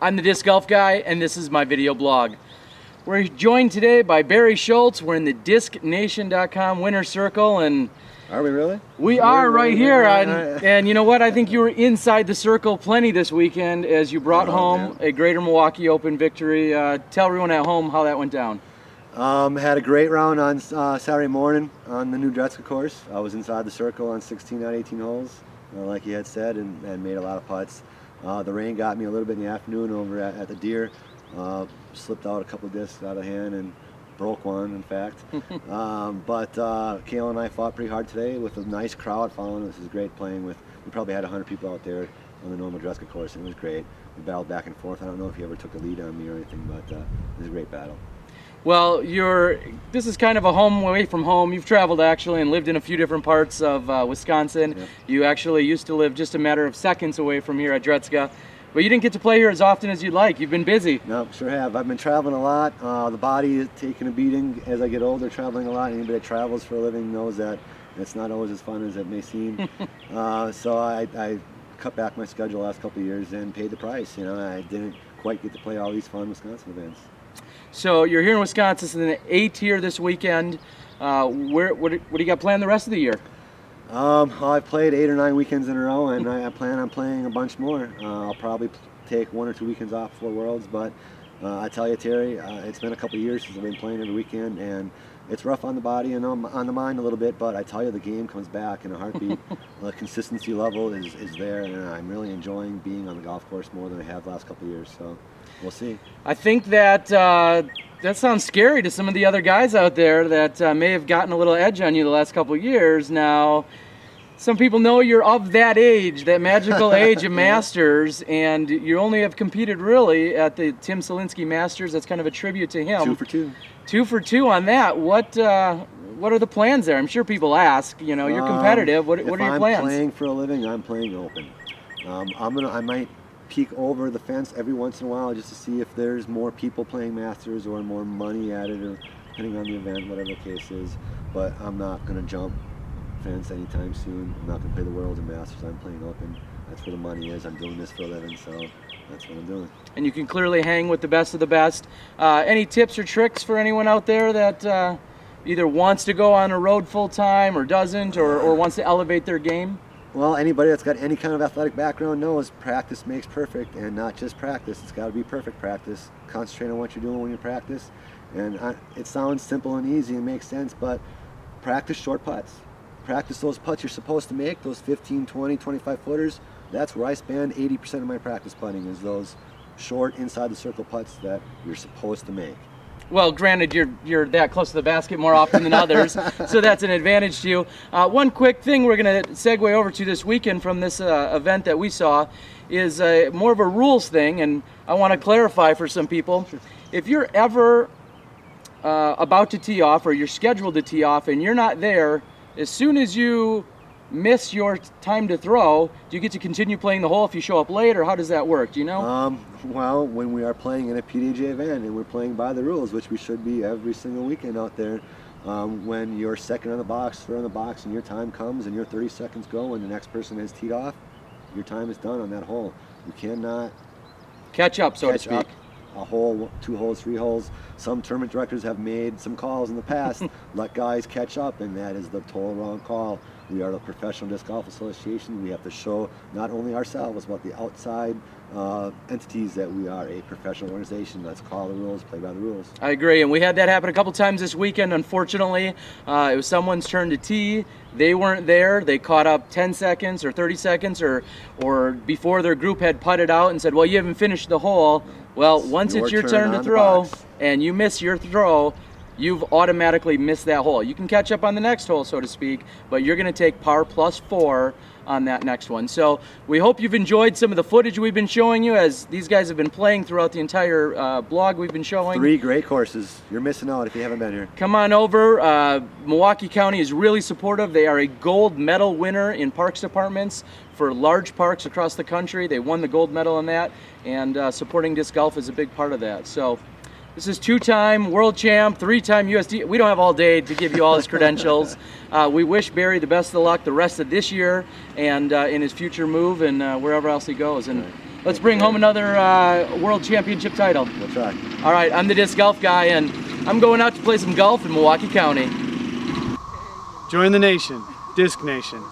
I'm the Disc Golf Guy, and this is my video blog. We're joined today by Barry Schultz. We're in the DiscNation.com winner's circle, and are we really? We are right here. And you know what? I think you were inside the circle plenty this weekend as you brought home a Greater Milwaukee Open victory. Tell everyone at home how that went down. Had a great round on Saturday morning on the new Dretzka course. I was inside the circle on 16 out of 18 holes, like you had said, and made a lot of putts. The rain got me a little bit in the afternoon over at the Deer. Slipped out a couple of discs out of hand and broke one, in fact. But Kale and I fought pretty hard today with a nice crowd following. This is great playing with. We probably had 100 people out there on the normal Dretzka course, and it was great. We battled back and forth. I don't know if you ever took a lead on me or anything, but it was a great battle. Well, this is kind of a home away from home. You've traveled actually and lived in a few different parts of Wisconsin. Yep. You actually used to live just a matter of seconds away from here at Dretzka. But you didn't get to play here as often as you'd like. You've been busy. No, sure have. I've been traveling a lot. The body is taking a beating as I get older, traveling a lot. Anybody that travels for a living knows that it's not always as fun as it may seem. So I cut back my schedule the last couple of years and paid the price. You know, I didn't quite get to play all these fun Wisconsin events. So you're here in Wisconsin, it's in the A tier this weekend. What do you got planned the rest of the year? I've played 8 or 9 weekends in a row, and I plan on playing a bunch more. I'll probably take 1 or 2 weekends off before Worlds, but I tell you, Terry, it's been a couple of years since I've been playing every weekend, and it's rough on the body and on the mind a little bit, but I tell you, the game comes back in a heartbeat. The consistency level is there, and I'm really enjoying being on the golf course more than I have the last couple of years, so we'll see. I think that that sounds scary to some of the other guys out there that may have gotten a little edge on you the last couple of years. Now, some people know you're of that age, that magical age of Masters, and you only have competed really at the Tim Selinsky Masters. That's kind of a tribute to him. 2 for 2. 2 for 2 on that. What are the plans there? I'm sure people ask. You know, you're competitive. What are your plans? If I'm playing for a living, I'm playing open. I might peek over the fence every once in a while just to see if there's more people playing Masters or more money at it, or depending on the event, whatever the case is. But I'm not going to jump fence anytime soon. I'm not going to play the Worlds and Masters. I'm playing open. That's where the money is. I'm doing this for a living, so that's what I'm doing. And you can clearly hang with the best of the best. Any tips or tricks for anyone out there that either wants to go on a road full time or doesn't, or wants to elevate their game? Well, anybody that's got any kind of athletic background knows practice makes perfect, and not just practice. It's got to be perfect practice. Concentrate on what you're doing when you practice. And it sounds simple and easy and makes sense, but practice short putts. Practice those putts you're supposed to make, those 15, 20, 25 footers. That's where I spend 80% of my practice putting, is those short inside the circle putts that you're supposed to make. Well, granted, you're that close to the basket more often than others, so that's an advantage to you. One quick thing we're going to segue over to this weekend from this event that we saw is more of a rules thing, and I want to clarify for some people. Sure. If you're ever about to tee off, or you're scheduled to tee off, and you're not there, as soon as you miss your time to throw, do you get to continue playing the hole if you show up late, or how does that work? Do you know? Well, when we are playing in a PDGA event and we're playing by the rules, which we should be every single weekend out there, when you're second on the box, third on the box, and your time comes and your 30 seconds go and the next person has teed off, your time is done on that hole. You cannot catch up, so to speak. A hole, 2 holes, 3 holes. Some tournament directors have made some calls in the past, let guys catch up, and that is the total wrong call. We are the Professional Disc Golf Association. We have to show not only ourselves, but the outside entities that we are a professional organization. Let's call the rules, play by the rules. I agree, and we had that happen a couple times this weekend. Unfortunately, it was someone's turn to tee. They weren't there. They caught up 10 seconds or 30 seconds or before their group had putted out and said, well, you haven't finished the hole. Well, once it's your turn to throw and you miss your throw, you've automatically missed that hole. You can catch up on the next hole, so to speak, but you're going to take par +4 on that next one. So we hope you've enjoyed some of the footage we've been showing you, as these guys have been playing throughout the entire blog we've been showing. 3 great courses. You're missing out if you haven't been here. Come on over. Milwaukee County is really supportive. They are a gold medal winner in parks departments for large parks across the country. They won the gold medal in that, and supporting disc golf is a big part of that. So this is 2-time world champ, 3-time USD. We don't have all day to give you all his credentials. We wish Barry the best of luck the rest of this year and in his future move and wherever else he goes. And Let's bring home another world championship title. We'll try. All right, I'm the disc golf guy, and I'm going out to play some golf in Milwaukee County. Join the nation, Disc Nation.